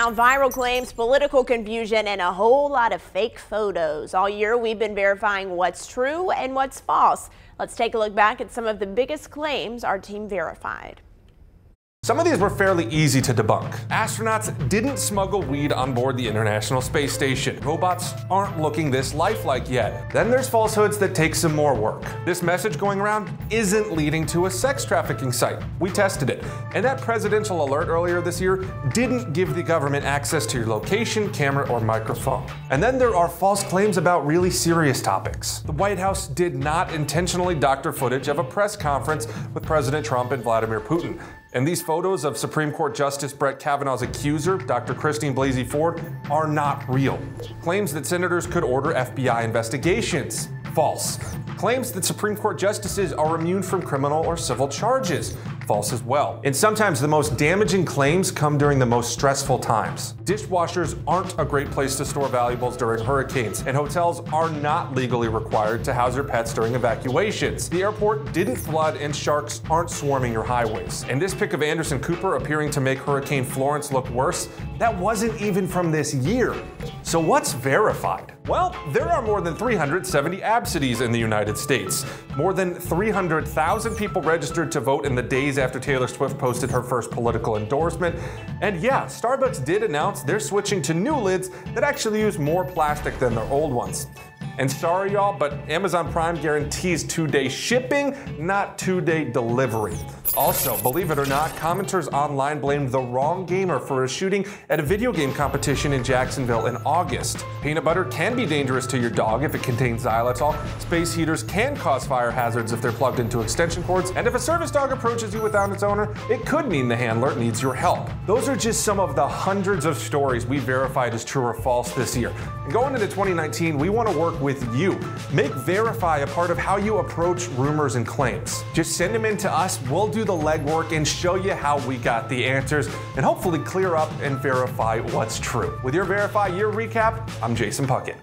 around viral claims, political confusion, and a whole lot of fake photos. All year, we've been verifying what's true and what's false. Let's take a look back at some of the biggest claims our team verified. Some of these were fairly easy to debunk. Astronauts didn't smuggle weed on board the International Space Station. Robots aren't looking this lifelike yet. Then there's falsehoods that take some more work. This message going around isn't leading to a sex trafficking site. We tested it. And that presidential alert earlier this year didn't give the government access to your location, camera, or microphone. And then there are false claims about really serious topics. The White House did not intentionally doctor footage of a press conference with President Trump and Vladimir Putin. And these photos of Supreme Court Justice Brett Kavanaugh's accuser, Dr. Christine Blasey Ford, are not real. Claims that senators could order FBI investigations. False. Claims that Supreme Court justices are immune from criminal or civil charges. False as well. And sometimes the most damaging claims come during the most stressful times. Dishwashers aren't a great place to store valuables during hurricanes, and hotels are not legally required to house your pets during evacuations. The airport didn't flood, and sharks aren't swarming your highways. And this pic of Anderson Cooper appearing to make Hurricane Florence look worse, that wasn't even from this year. So what's verified? Well, there are more than 370 absidies in the United States. More than 300,000 people registered to vote in the days after Taylor Swift posted her first political endorsement. And yeah, Starbucks did announce they're switching to new lids that actually use more plastic than their old ones. And sorry y'all, but Amazon Prime guarantees 2-day shipping, not 2-day delivery. Also, believe it or not, commenters online blamed the wrong gamer for a shooting at a video game competition in Jacksonville in August. Peanut butter can be dangerous to your dog if it contains xylitol. Space heaters can cause fire hazards if they're plugged into extension cords. And if a service dog approaches you without its owner, it could mean the handler needs your help. Those are just some of the hundreds of stories we verified as true or false this year. And going into 2019, we want to work with you. Make Verify a part of how you approach rumors and claims. Just send them in to us, we'll do the legwork and show you how we got the answers, and hopefully clear up and verify what's true. With your Verify Year Recap, I'm Jason Puckett.